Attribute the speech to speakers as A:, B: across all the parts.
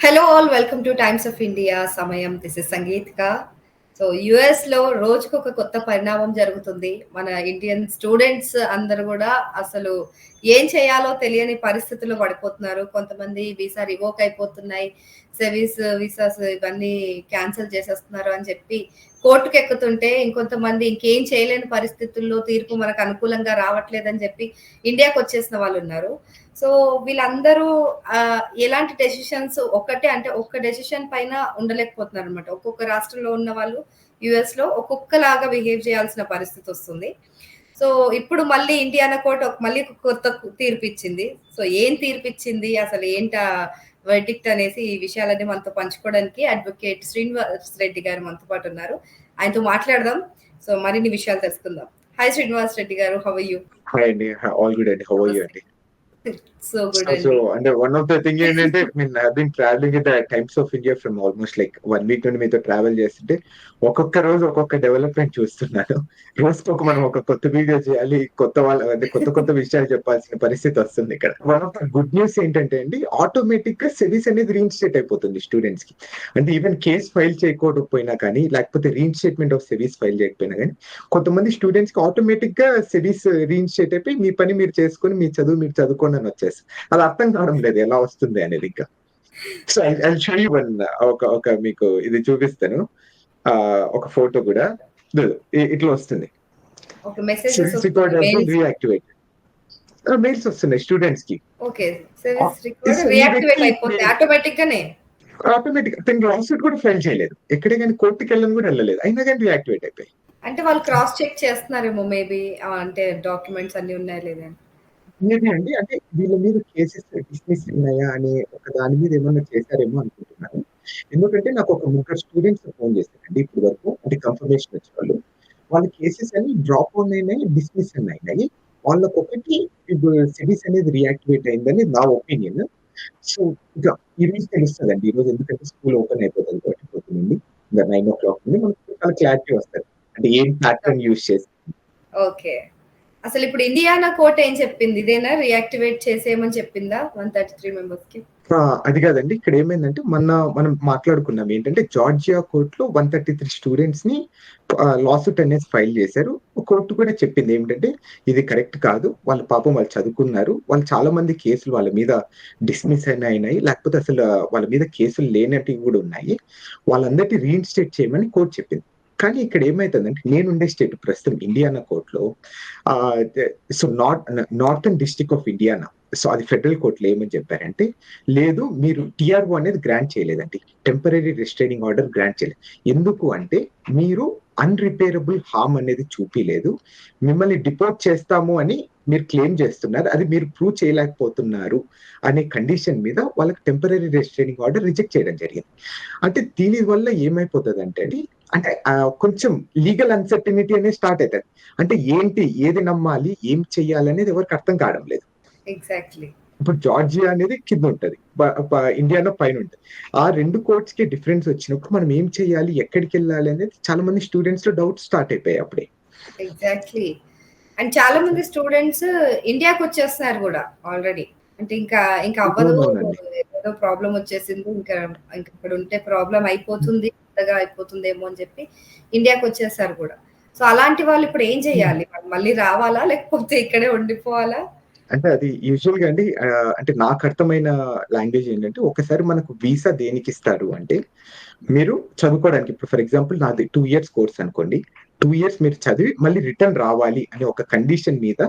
A: Hello all welcome to Times of India సమయం. This is Sangeetika. So యుఎస్లో రోజుకు ఒక కొత్త పరిణామం జరుగుతుంది. మన ఇండియన్ స్టూడెంట్స్ అందరూ కూడా అసలు ఏం చేయాలో తెలియని పరిస్థితుల్లో పడిపోతున్నారు. కొంతమంది వీసా రివోక్ అయిపోతున్నాయి, సెవీస్ వీసాస్ ఇవన్నీ క్యాన్సిల్ చేసేస్తున్నారు అని చెప్పి కోర్టుకు ఎక్కుతుంటే, ఇంకొంతమంది ఇంకేం చేయలేని పరిస్థితుల్లో తీర్పు మనకు అనుకూలంగా రావట్లేదని చెప్పి ఇండియాకి వచ్చేసిన వాళ్ళు ఉన్నారు. సో వీళ్ళందరూ ఎలాంటి డెసిషన్స్ ఒకటే అంటే ఒక్క డెసిషన్ పైన ఉండలేకపోతున్నారు అనమాట. ఒక్కొక్క రాష్ట్రంలో ఉన్న వాళ్ళు యుఎస్ లో ఒక్కొక్కలాగా బిహేవ్ చేయాల్సిన పరిస్థితి వస్తుంది. సో ఇప్పుడు మళ్ళీ ఇండియానా కోర్ట్ మళ్ళీ ఒక కొత్త తీర్పు ఇచ్చింది. సో ఏం తీర్పు ఇచ్చింది, అసలు ఏంటా వెర్డిక్ట్ అనేసి ఈ విషయాలన్నీ మనతో పంచుకోవడానికి అడ్వకేట్ శ్రీనివాస్ రెడ్డి గారు మనతో పాటు ఉన్నారు. ఆయనతో మాట్లాడదాం. సో మరిన్ని విషయాలు తెలుసుకుందాం. హాయ్ శ్రీనివాస్ రెడ్డి గారు, హౌ ఆర్ యూ?
B: హాయ్ అండి, ఆల్ గుడ్ అండి. హౌ ఆర్ యూ అండి?
A: సో గుడ్
B: సో
A: అండి.
B: అంటే వన్ ఆఫ్ ద థింగ్ ఏంటంటే I been travelling in the times of India from almost like 1 week నుండి మీతో ట్రావెల్ చేస్తుంటే ఒక్కొక్క రోజు ఒక్కొక్క డెవలప్మెంట్ చూస్తున్నాను. రోజుకి మనం ఒక కొత్త వీడియో చేయాలి, కొత్త వాళ్ళ అంటే కొత్త కొత్త విషయాలు చెప్పాల్సిన పరిస్థితి వస్తుంది ఇక్కడ. One of the good news ఏంటంటే అండి, ఆటోమేటిక్ గా సెవీస్ అనేది రీఇన్స్టేట్ అయిపోతుంది స్టూడెంట్స్ కి. అంటే ఈవెన్ కేస్ ఫైల్ చేయకపోయినా కానీ, లేకపోతే రీఇన్స్టేట్మెంట్ ఆఫ్ సెవీస్ ఫైల్ చేయకపోయినా కానీ, కొంతమంది స్టూడెంట్స్ కి ఆటోమేటిక్ గా సెవీస్ రీఇన్స్టేట్ అయిపోయి మీ పని మీరు చేసుకొని మీ చదువు మీరు చదువుకోండి అని వచ్చేసి అది అర్థం కావడం లేదు ఎలా వస్తుంది అనేది ఇంకా. So I show you one ఒక మీకు ఇది చూపిస్తాను. ఒక ఫోటో కూడా ఇట్లా వస్తుంది.
A: ఓకే, మెసేజెస్
B: రీయాక్టివేట్ మెయిల్స్ వస్తున్నాయి స్టూడెంట్స్ కి.
A: ఓకే, సర్వీస్ రికార్డ్ రీయాక్టివేట్ అయిపోతుంది ఆటోమేటిక్ గానే.
B: ఆటోమేటిక్ తను లాసూట్ కూడా ఫైల్ చేయలేదు, ఎక్కడే కానీ కోర్టుకి వెళ్ళని కూడా వెళ్ళలేదు, అయినా కానీ రీయాక్టివేట్ అయిపోయి.
A: అంటే వాళ్ళు క్రాస్ చెక్ చేస్తున్నారేమో మేబీ, అంటే డాక్యుమెంట్స్ అన్ని ఉన్నాయా లేదా.
B: మేబీ అండి, అంటే వీళ్ళ మీద కేసెస్ డిస్మిస్ ఉన్నాయా అని ఒక దాని మీద ఏమన్నా చేశారేమో అనుకుంటున్నాను. ఎందుకంటే నాకు ఒక 3 స్టూడెంట్స్ ఫోన్ చేశారండి ఇప్పుడు వరకు, అంటే కన్ఫర్మేషన్ వచ్చిన వాళ్ళు. వాళ్ళ కేసెస్ అన్ని డ్రాప్ ఆన్ అయినాయి, డిస్మిస్ అయినాయి. వాళ్ళకి ఒకటి ఇప్పుడు సిరీస్ అనేది రియాక్టివేట్ అయిందని నా ఒపీనియన్. సో ఇంకా ఈ రోజు తెలుస్తుందండి, ఈ రోజు ఎందుకంటే స్కూల్ ఓపెన్ అయిపోతుంది కాబట్టి పోతుంది. ఇంకా 9 o'clock నుండి మనకు చాలా క్లారిటీ వస్తుంది, అంటే ఏం ప్యాటర్న్ యూజ్ చేసి.
A: ఓకే, అసలు ఇప్పుడు ఇండియానా కోర్ట్ ఏం చెప్పింది? ఇదేనా రీయాక్టివేట్ చేసేయమని చెప్పిందా 133 మెంబర్స్ కి?
B: అది కాదండి, ఇక్కడ ఏమైందంటే మనం మాట్లాడుకున్నాం ఏంటంటే జార్జియా కోర్టులో 133 స్టూడెంట్స్ ని లాసూట్ అనేది ఫైల్ చేశారు. కోర్టు కూడా చెప్పింది ఏమిటంటే ఇది కరెక్ట్ కాదు, వాళ్ళ పాపం వాళ్ళు చదువుకున్నారు, వాళ్ళు చాలా మంది కేసులు వాళ్ళ మీద డిస్మిస్ అయినాయి, లేకపోతే అసలు వాళ్ళ మీద కేసులు లేనటివి కూడా ఉన్నాయి, వాళ్ళందరినీ రీఇన్స్టేట్ చేయమని కోర్టు చెప్పింది. కానీ ఇక్కడ ఏమైతుందంటే నేనుండే స్టేట్ ప్రస్తుతం ఇండియానా కోర్టులో so northern district of Indiana, so అది ఫెడరల్ కోర్టులో ఏమని చెప్పారంటే లేదు మీరు టిఆర్ఓ అనేది గ్రాంట్ చేయలేదండి, టెంపరీ రిస్ట్రైనింగ్ ఆర్డర్ గ్రాంట్ చేయలేదు. ఎందుకు అంటే మీరు అన్రిపేరబుల్ హార్మ్ అనేది చూపిలేదు, మిమ్మల్ని డిపోర్ట్ చేస్తాము అని మీరు క్లెయిమ్ చేస్తున్నారు, అది మీరు ప్రూవ్ చేయలేకపోతున్నారు అనే కండిషన్ మీద వాళ్ళకి టెంపరీ రిస్ట్రైనింగ్ ఆర్డర్ రిజెక్ట్ చేయడం జరిగింది. అంటే దీని వల్ల ఏమైపోతుంది అంటే కొంచెం లీగల్ అన్సర్టనిటీ అనేది స్టార్ట్ అవుతుంది. అంటే ఏంటి, ఏది నమ్మాలి, ఏం చెయ్యాలి అనేది ఎవరికి అర్థం కావడం లేదు.
A: ఎగ్జాక్ట్లీ.
B: ఇప్పుడు జార్జియా అనేది కింద ఉంటది, ఇండియాలో పైన ఉంటది. ఆ 2 కోర్ట్స్ కి డిఫరెన్స్ వచ్చినప్పుడు మనం ఏం చేయాలి, ఎక్కడికి వెళ్ళాలి అనేది చాలా మంది స్టూడెంట్స్ లో డౌట్ స్టార్ట్ అయిపోయాయి అప్పుడే.
A: ఎగ్జాక్ట్లీ. అండ్ చాలా మంది స్టూడెంట్స్ ఇండియాకి వచ్చేస్తున్నారు కూడా ఆల్రెడీ. అంటే ఇంకా అవ్వదు, ఏదో ప్రాబ్లం వచ్చేసింది, ఇంకా ఇక్కడ ఉంటే ప్రాబ్లం అయిపోతుంది, పెద్దగా అయిపోతుందేమో అని చెప్పి ఇండియాకి వచ్చేసారు కూడా. సో అలాంటి వాళ్ళు ఇప్పుడు ఏం చేయాలి? మళ్ళీ రావాలా లేకపోతే ఇక్కడే ఉండిపోవాలా?
B: అంటే అది యూజువల్ గా అండి, అంటే నాకు అర్థమైన లాంగ్వేజ్ ఏంటంటే, ఒకసారి మనకు వీసా దేనికి ఇస్తారు అంటే మీరు చదువుకోవడానికి. ఇప్పుడు ఫర్ ఎగ్జాంపుల్ నాది 2 years కోర్స్ అనుకోండి, 2 years మీరు చదివి మళ్ళీ రిటర్న్ రావాలి అనే ఒక కండిషన్ మీద,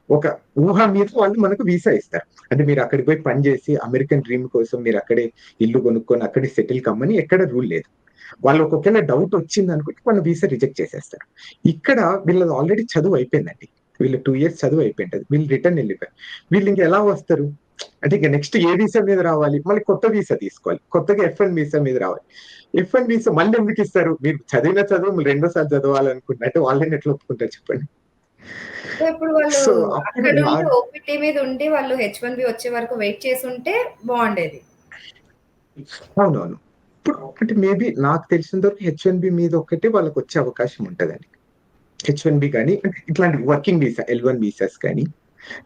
B: ఒక ఊహ మీద వాళ్ళు మనకు వీసా ఇస్తారు. అంటే మీరు అక్కడికి పోయి పని చేసి అమెరికన్ డ్రీమ్ కోసం మీరు అక్కడే ఇల్లు కొనుక్కొని అక్కడే సెటిల్ కమ్మని ఎక్కడ రూల్ లేదు. వాళ్ళు ఒకవేళ డౌట్ వచ్చింది అనుకుంటే వాళ్ళు వీసా రిజెక్ట్ చేసేస్తారు. ఇక్కడ వీళ్ళది ఆల్రెడీ చదువు అయిపోయిందండి, వీళ్ళు 2 years చదువు అయిపోయింటది, వీళ్ళు రిటర్న్ వెళ్ళిపోయారు. వీళ్ళు ఇంకా ఎలా వస్తారు అంటే ఇంకా నెక్స్ట్ ఏ వీసా మీద రావాలి, మళ్ళీ కొత్త వీసా తీసుకోవాలి, కొత్తగా F1 వీసా మీద రావాలి. F1 వీసా మళ్ళీ ఎందుకు ఇస్తారు? మీరు చదివిన చదువు రెండోసారి చదవాలనుకుంటే వాళ్ళని ఎట్లా ఒప్పుకుంటారు చెప్పండి.
A: సో ఇప్పుడు వాళ్ళు అక్కడ ఉండి ఓపీటీ మీద ఉండి వాళ్ళు H1B వచ్చే వరకు వెయిట్ చేసి ఉంటే బాగుండేది.
B: అవునవును. ఇప్పుడు అంటే మేబీ నాకు తెలిసినంత వరకు H1B మీద ఒకటి వాళ్ళకి వచ్చే అవకాశం ఉంటదండి. H1B కానీ ఇట్లాంటి వర్కింగ్ వీసా L1 వీసాస్ కానీ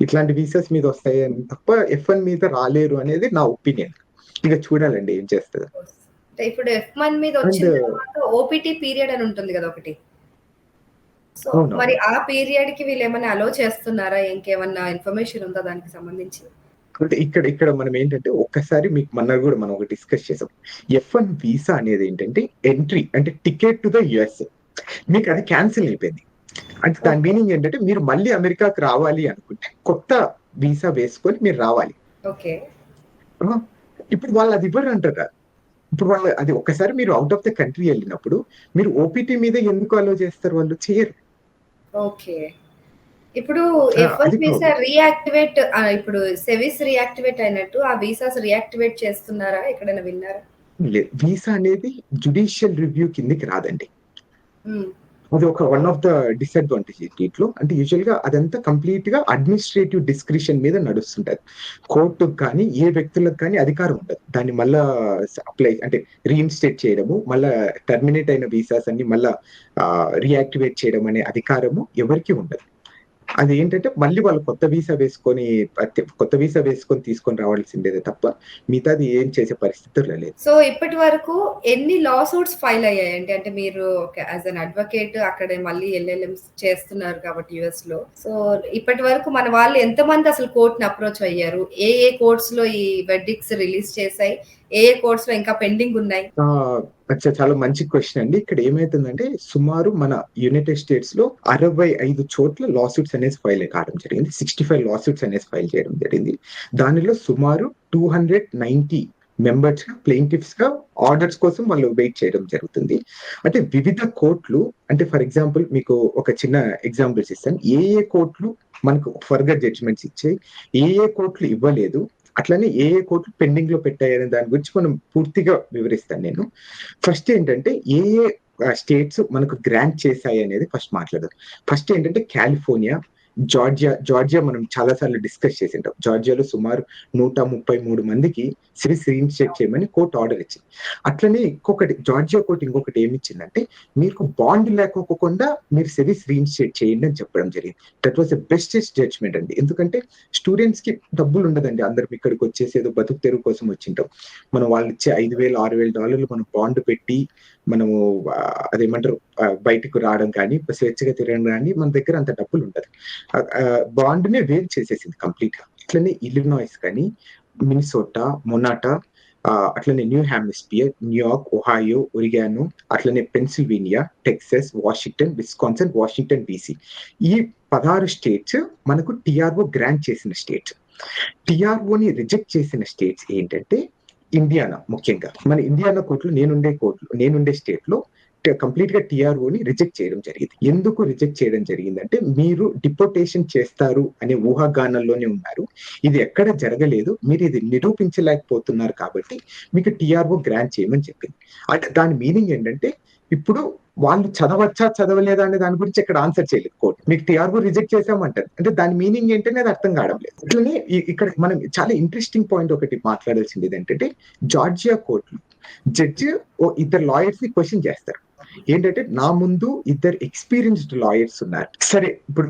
B: ఇట్లాంటి వీసాస్ మీద వస్తాయని తప్ప F1 మీద రాలేరు అనేది నా ఒపీనియన్. ఇక చూడాలండి ఏం చేస్తదో.
A: అంటే ఇప్పుడు F1 మీద
B: అండ్
A: వచ్చిన తర్వాత ఓపీటీ పీరియడ్ అని ఉంటుంది కదా ఒకటి. సో మరి
B: అవునవును.
A: ఆ పీరియడ్‌కి వీళ్ళేమన్నా అలో చేస్తున్నారా? ఇంకేమన్నా ఇన్ఫర్మేషన్ ఉందా దానికి సంబంధించి?
B: అంటే ఇక్కడ మనం ఏంటంటే ఒక్కసారి మీకు మొన్న గూడా మనం ఒకటి డిస్కస్ చేసాం. F1 వీసా అనేది ఏంటంటే ఎంట్రీ అంటే టికెట్ టు ద యూఎస్ఏ. మీకు అది క్యాన్సిల్ అయిపోయింది. అంటే దాని
A: ఓకే.
B: మీనింగ్ ఏంటంటే మీరు మళ్ళీ అమెరికాకి రావాలి అనుకుంటే కొత్త వీసా వేసుకొని మీరు రావాలి.
A: ఓకే.
B: ఆ! ఇప్పుడు వాళ్ళు అది ఇవ్వరంటారు. ఇప్పుడు వాళ్ళు అది ఒక్కసారి మీరు ఔట్ ఆఫ్ ద కంట్రీ ఎళ్ళినప్పుడు మీరు ఓపీటీ మీద ఎందుకు అలో చేస్తారు వాళ్ళు? చెయ్యరు.
A: ఓకే. ఇప్పుడు
B: అది
A: F1 వీసా
B: ప్రాబ్లమ్.
A: రీయాక్టివేట్ ఇప్పుడు సెవిస్ రీయాక్టివేట్ అయినట్టు ఆ వీసాస్ రీయాక్టివేట్ చేస్తున్నారా? ఎక్కడైనా విన్నారా?
B: లేదు. వీసా అనేది జ్యుడిషియల్ రివ్యూ కిందకి రాదండి.
A: హ్మ్.
B: అది ఒక వన్ ఆఫ్ ద డిసడ్వాంటేజ్ దీంట్లో. అంటే యూజువల్‌గా అదంతా కంప్లీట్‌గా అడ్మినిస్ట్రేటివ్ డిస్క్రిషన్ మీద నడుస్తుంటది. కోర్టుకి కానీ, ఏ వ్యక్తులకు కానీ అధికారం ఉండదు. దాన్ని మళ్ళా అప్లై అంటే రీఇన్‌స్టేట్ చేయడము, మళ్ళా టర్మినేట్ అయిన వీసాస్ అన్ని మళ్ళా రీయాక్టివేట్ చేయడం అనే అధికారము ఎవరికీ ఉండదు. అదేంటంటే మళ్ళీ వాళ్ళు కొత్త వీసా వేసుకొని తీసుకొని రావాల్సిందేదే తప్ప మిగతాది ఏం చేసే పరిస్థితుల్లో లేదు.
A: సో ఇప్పటి వరకు ఎన్ని లా సూట్స్ ఫైల్ అయ్యాయండి? అంటే మీరు యాస్ ఎన్ అడ్వకేట్ అక్కడ మళ్ళీ ఎల్ఎల్ఎంస్ చేస్తున్నారు కాబట్టి యూఎస్‌లో. సో ఇప్పటి వరకు మన వాళ్ళు ఎంతమంది అసలు కోర్ట్‌ని అప్రోచ్ అయ్యారు? ఏ ఏ కోర్ట్స్‌లో ఈ వెర్డిక్ట్స్ రిలీజ్ చేశాయి? ఏ ఏ కోర్ట్స్‌లో ఇంకా పెండింగ్ ఉన్నాయి?
B: చాలా మంచి క్వెషన్ అండి. ఇక్కడ ఏమైతుందంటే సుమారు మన యునైటెడ్ స్టేట్స్‌లో 65 చోట్ల లా సూట్స్ అనేసి ఫైల్ కావడం జరిగింది. 65 లా సూట్స్ అనేసి ఫైల్ చేయడం జరిగింది. దానిలో సుమారు 290 మెంబర్స్‌గా ప్లెయింటిఫ్స్‌గా ఆర్డర్స్ కోసం వాళ్ళు వెయిట్ చేయడం జరుగుతుంది. అంటే వివిధ కోర్ట్‌లు అంటే ఫర్ ఎగ్జాంపుల్ మీకు ఒక చిన్న ఎగ్జాంపుల్స్ ఇస్తాను. ఏ ఏ కోర్ట్‌లు మనకు ఫర్దర్ జడ్జ్‌మెంట్స్ ఇచ్చాయి, ఏ ఏ కోర్ట్‌లు ఇవ్వలేదు, అట్లనే ఏ ఏ కోర్ట్‌లు పెండింగ్‌లో పెట్టాయనే దాని గురించి మనం పూర్తిగా వివరిస్తాను నేను. ఫస్ట్ ఏంటంటే ఏ ఏ స్టేట్స్ మనకు గ్రాంట్ చేశాయి అనేది ఫస్ట్ మాట్లాడదాం. ఫస్ట్ ఏంటంటే కాలిఫోర్నియా, జార్జియా మనం చాలా సార్లు డిస్కస్ చేసింటాం. జార్జియాలో సుమారు 133 మందికి సివిల్స్ రీఇన్‌స్టేట్ చేయమని కోర్ట్ ఆర్డర్ ఇచ్చింది. అట్లనే జార్జియా కోర్ట్ ఇంకొకటి ఏమిచ్చిందంటే మీకు బాండ్ లేకోకుండా మీరు సివిల్స్ రీఇన్‌స్టేట్ చేయండి అని చెప్పడం జరిగింది. That was the bestest judgement అండి. ఎందుకంటే స్టూడెంట్స్‌కి డబ్బులు ఉండదండి. అందరం ఇక్కడికి వచ్చేసి ఏదో బతుకు తెరువు కోసం వచ్చింటాం. మనం వాళ్ళిచ్చే $5,000, $6,000 మనం బాండ్ పెట్టి మనము అదేమంటారు బయటకు రావడం కానీ, స్వేచ్ఛగా తిరగడం గానీ మన దగ్గర అంత డబ్బులు ఉండదు. బాండ్‌నే వేవ్ చేసేసింది కంప్లీట్‌గా. ఇట్లనే ఇల్లినాయిస్ కానీ, మినిసోటా, మొనాటా అట్లనే New Hampshire, New York, Ohio, Oregon, అట్లనే Pennsylvania, Texas, Washington, Wisconsin, Washington DC. ఈ 16 స్టేట్స్ మనకు టీఆర్ఓ గ్రాంట్ చేసిన స్టేట్స్. టీఆర్ఓని రిజెక్ట్ చేసిన స్టేట్స్ ఏంటంటే ఇండియానా ముఖ్యంగా. మన ఇండియానా నేనుండే స్టేట్‌లో కంప్లీట్‌గా టీఆర్ఓని రిజెక్ట్ చేయడం జరిగింది. ఎందుకు రిజెక్ట్ చేయడం జరిగిందంటే మీరు డిపోర్టేషన్ చేస్తారు అనే ఊహాగానాల్లోనే ఉన్నారు. ఇది ఎక్కడ జరగలేదు. మీరు ఇది నిరూపించలేకపోతున్నారు కాబట్టి మీకు టీఆర్ఓ గ్రాంట్ చేయమని చెప్పింది. అంటే దాని మీనింగ్ ఏంటంటే ఇప్పుడు వాళ్ళు చదవచ్చా, చదవలేదా అనే దాని గురించి ఇక్కడ ఆన్సర్ చేయలేదు కోర్ట్. మీకు టీఆర్ఓ రిజెక్ట్ చేసామంటారు. అంటే దాని మీనింగ్ ఏంటనే అది అర్థం కావడం లేదు. అట్లనే ఇక్కడ మనం చాలా ఇంట్రెస్టింగ్ పాయింట్ ఒకటి మాట్లాడాల్సింది ఏంటంటే జార్జియా కోర్ట్‌లో జడ్జ్ ఇద్దరు లాయర్స్‌ని క్వెషన్ చేస్తారు. ఏంటంటే నా ముందు ఇద్దరు ఎక్స్‌పీరియన్స్‌డ్ లాయర్స్ ఉన్నారు. సరే ఇప్పుడు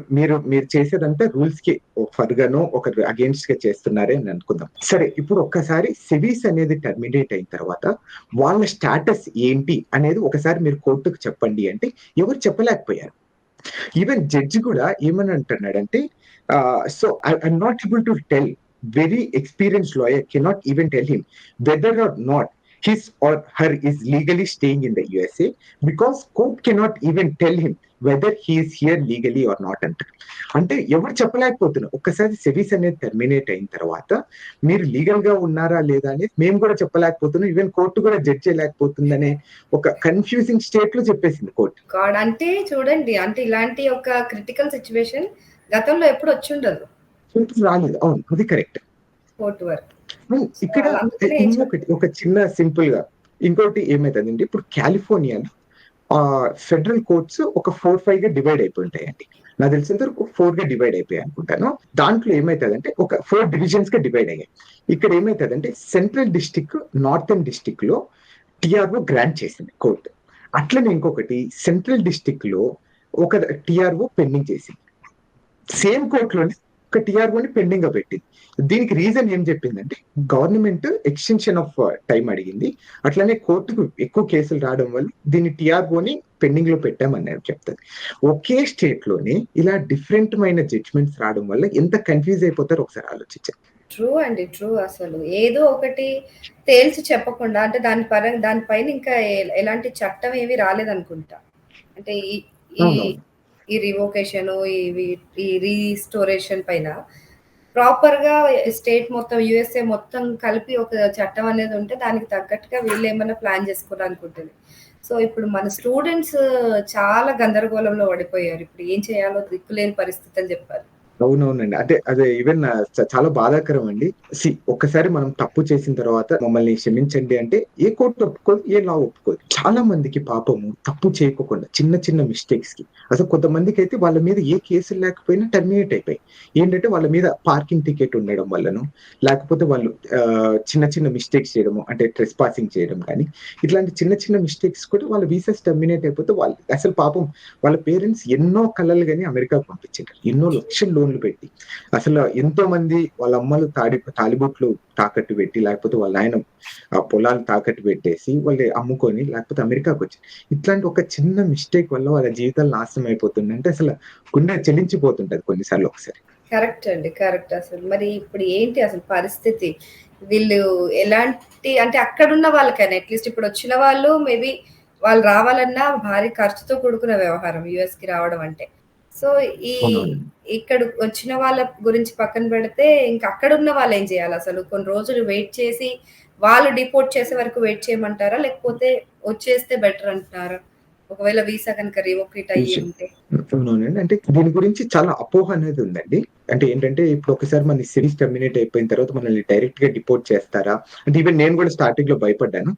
B: మీరు చేసేదంతా రూల్స్‌కి ఫర్‌గానో ఒకరు అగెయిన్స్ట్‌గా చేస్తున్నారే అని అనుకుందాం. సరే ఇప్పుడు ఒక్కసారి సెవీస్ అనేది టర్మినేట్ అయిన తర్వాత వాళ్ళ స్టేటస్ ఏంటి అనేది ఒకసారి మీరు కోర్టుకి చెప్పండి అంటే ఎవరు చెప్పలేకపోయారు. ఈవెన్ జడ్జి కూడా ఏమని అంటున్నాడంటే so I'm not able to tell very experienced lawyer cannot even tell him whether or not his or her is legally staying in the USA because court cannot even tell him whether he is here legally or not అంటే ఎవరు చెప్పలేకపోతున్నారు. ఒక్కసారి సెవీస్ అనేది terminate అయిన తర్వాత మీరు legal గా ఉన్నారా లేదా అనేది మేము కూడా చెప్పలేకపోతున్నాం. ఈవెన్ కోర్టు కూడా జడ్జ్ చేయలేకపోతుందనే ఒక కన్ఫ్యూజింగ్ స్టేట్ లో చెప్పేసింది కోర్టు.
A: గాడ్ అంటే చూడండి. అంటే ఇలాంటి ఒక క్రిటికల్ సిట్యుయేషన్ గతంలో ఎప్పుడు వచ్చుండదు.
B: రాలేదు. అవును, అది కరెక్ట్.
A: కోర్ట్ వరకు.
B: ఇక్కడ
A: అందుకనే
B: ఇంకొకటి ఒక చిన్న సింపుల్ గా ఇంకోటి ఏమైతుందండి ఇప్పుడు కాలిఫోర్నియాలో ఫెడరల్ కోర్ట్స్ ఒక 4-5 గా డివైడ్ అయిపోయి ఉంటాయండి. నాకు తెలిసినంత వరకు 4 గా డివైడ్ అయిపోయాయి అనుకుంటాను. దాంట్లో ఏమైతుందంటే ఒక 4 డివిజన్స్ గా డివైడ్ అయ్యాయి. ఇక్కడ ఏమైతుందంటే సెంట్రల్ డిస్ట్రిక్ట్, నార్థన్ డిస్ట్రిక్ట్ లో టీఆర్ఓ గ్రాంట్ చేసింది కోర్టు. అట్లనే ఇంకొకటి సెంట్రల్ డిస్ట్రిక్ట్ లో ఒక టీఆర్ఓ పెండింగ్ చేసింది. సేమ్ కోర్టులోనే ఒక టీఆర్ఓని పెండింగ్ గా పెట్టింది. దీనికి రీజన్ ఏం చెప్పిందంటే గవర్నమెంట్ ఎక్స్టెన్షన్ ఆఫ్ టైం అడిగింది. అట్లనే కోర్టుకు ఎక్కువ కేసులు రావడం వల్ల దీన్ని టీఆర్ఓని పెండింగ్ లో పెట్టామని చెప్తారు. ఒకే స్టేట్ లోనే ఇలా డిఫరెంట్ మైన జడ్జ్మెంట్స్ రావడం వల్ల ఎంత కన్ఫ్యూజ్ అయిపోతారో ఒకసారి ఆలోచించారు.
A: ట్రూ అండి. ట్రూ అసలు. ఏదో ఒకటి తేల్చి చెప్పకుండా అంటే దానిపైన ఇంకా ఎలాంటి చట్టం ఏమి రాలేదనుకుంటా. అంటే ఈ ఈ
B: అవునవును.
A: ఈ రివోకేషను, ఈ రీస్టోరేషన్ పైన ప్రాపర్‌గా స్టేట్ మొత్తం యూఎస్ఏ మొత్తం కలిపి ఒక చట్టం అనేది ఉంటే దానికి తగ్గట్టుగా వీళ్ళేమన్నా ప్లాన్ చేసుకోవడానికుంటది. సో, ఇప్పుడు మన స్టూడెంట్స్ చాలా గందరగోళంలో పడిపోయారు. ఇప్పుడు ఏం చేయాలో దిక్కులేని పరిస్థితి అని జెప్పాలి.
B: అవునవునండి. అదే ఈవెన్ చాలా బాధాకరం అండి. ఒక్కసారి మనం తప్పు చేసిన తర్వాత మమ్మల్ని క్షమించండి అంటే ఏ కోర్ట్ ఒప్పుకోదు, ఏ లా ఒప్పుకోదు. చాలా మందికి పాపము తప్పు చేయకోకుండా చిన్న చిన్న మిస్టేక్స్‌కి అసలు కొంతమందికైతే వాళ్ళ మీద ఏ కేసులు లేకపోయినా టెర్మినేట్ అయిపోయాయి. ఏంటంటే వాళ్ళ మీద పార్కింగ్ టికెట్ ఉండడం వల్లనో, లేకపోతే వాళ్ళు చిన్న చిన్న మిస్టేక్స్ చేయడము అంటే ట్రెస్పాసింగ్ చేయడం కానీ, ఇట్లాంటి చిన్న చిన్న మిస్టేక్స్ కూడా వాళ్ళ వీసాస్ టెర్మినేట్ అయిపోతే వాళ్ళు అసలు పాపం వాళ్ళ పేరెంట్స్ ఎన్నో కలలు గాని అమెరికాకు పంపించారు. ఎన్నో లక్షల లోన్లు పెట్టి. అసలు ఎంతో మంది వాళ్ళ అమ్మలు తాలిబొట్లు తాకట్టు పెట్టి, లేకపోతే వాళ్ళ నాయన పొలాలు తాకట్టు పెట్టేసి, వాళ్ళు అమ్ముకొని లేకపోతే అమెరికాకొచ్చారు. ఇట్లాంటి ఒక చిన్న మిస్టేక్ వల్ల వాళ్ళ జీవితాలు నాశనం అయిపోతుందంటే అసలు గుండె చెలించిపోతుంటది కొన్నిసార్లు ఒకసారి.
A: కరెక్ట్ అండి. కరెక్ట్ అసలు. మరి ఇప్పుడు ఏంటి అసలు పరిస్థితి? వీళ్ళు ఎలాంటి అంటే అక్కడున్న వాళ్ళకైనా అట్‌లీస్ట్ ఇప్పుడొచ్చిన వాళ్ళు మేబీ వాళ్ళు రావాలన్నా భారీ ఖర్చుతో కూడుకున్న వ్యవహారం యూఎస్‌కి రావడం అంటే. సో, ఈ
B: అవునవును.
A: ఇక్కడ వచ్చిన వాళ్ళ గురించి పక్కన పెడితే ఇంక అక్కడున్న వాళ్ళేం చేయాలసలు? కొన్ని రోజులు వెయిట్ చేసి వాళ్ళు డిపోర్ట్ చేసే వరకు వెయిట్ చేయమంటారా? లేకపోతే వచ్చేస్తే బెటర్ అంటున్నారా? ఒకవేళ వీసా గనుక రివోకేట్ అయ్యి
B: నిషే
A: ఉంటే?
B: అవునవునండి. అంటే దీని గురించి చాలా అపోహ అనేది ఉందండి. అంటే ఏంటంటే ఇప్పుడు ఒకసారి మన సిరీస్ టెర్మినేట్ అయిపోయిన తర్వాత మనల్ని డైరెక్ట్‌గా డిపోర్ట్ చేస్తారా? అంటే ఈవెన్ నేను కూడా స్టార్టింగ్‌లో భయపడ్డాను.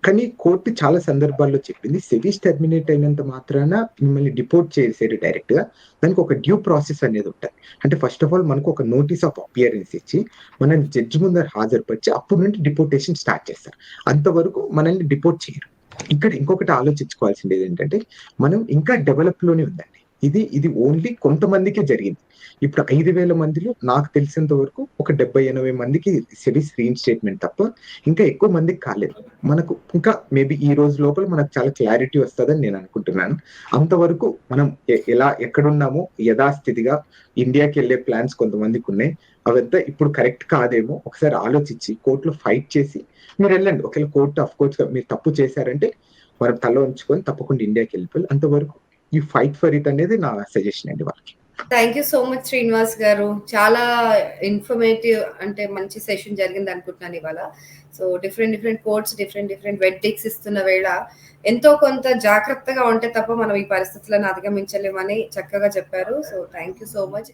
B: కానీ కోర్ట్ చాలా సందర్భాల్లో చెప్పింది సిరీస్ టెర్మినేట్ అయినంత మాత్రాన మిమ్మల్ని డిపోర్ట్ చేసేయరు డైరెక్ట్‌గా. దానికి ఒక డ్యూ ప్రాసెస్ అనేది ఉంటది. అంటే ఫస్ట్ ఆఫ్ ఆల్ మనకు ఒక నోటీస్ ఆఫ్ అపియరెన్స్ ఇచ్చి, మనల్ని జడ్జి ముందర హాజరుపరిచి అప్పటి నుండి డిపోర్టేషన్ స్టార్ట్ చేస్తారు. అంతవరకు మనల్ని డిపోర్ట్ చేయరు. ఇక్కడ ఇంకొకటి ఆలోచించుకోవాల్సింది ఏంటంటే మనం ఇంకా డెవలప్ లోనే ఉందండి. ఇది ఓన్లీ కొంతమందికే జరిగింది. ఇప్పుడు 5,000 మందిలో నాకు తెలిసినంత వరకు ఒక 70, 80 మందికి సెబీస్ రీఇన్‌స్టేట్‌మెంట్ తప్ప ఇంకా ఎక్కువ మందికి కాలేదు. మనకు ఇంకా మేబీ ఈ రోజు లోపల మనకు చాలా క్లారిటీ వస్తదని నేను అనుకుంటున్నాను. అంతవరకు మనం ఎలా ఎక్కడున్నామో యథాస్థితిగా ఇండియాకెళ్ళే ప్లాన్స్ కొంతమందికున్నాయి. అవంతా ఇప్పుడు కరెక్ట్ కాదేమో ఒకసారి ఆలోచించి కోర్ట్‌లో ఫైట్ చేసి మీరెళ్ళండి. ఒకవేళ కోర్ట్ ఆఫ్‌కోర్స్ మీరు తప్పు చేశారంటే మనం తల వంచుకొని తప్పకుండా ఇండియాకెళ్ళిపోవాలి. అంతవరకు ఈ ఫైట్ ఫర్ ఇట్ అనేది నా సజెషన్ అండి వాళ్ళకి.
A: Thank you so much Srinivas గారు. చాలా ఇన్ఫర్మేటివ్ అంటే మంచి సెషన్ జరిగిందనుకుంటున్నాను ఇవాళ. సో, డిఫరెంట్ కోడ్స్, డిఫరెంట్ వెర్డిక్ట్స్ ఇస్తున్న వేళ ఎంతో కొంత జాగ్రత్తగా ఉంటే తప్ప మనం ఈ పరిస్థితులను అధిగమించలేమని చక్కగా చెప్పారు. So, thank you so much.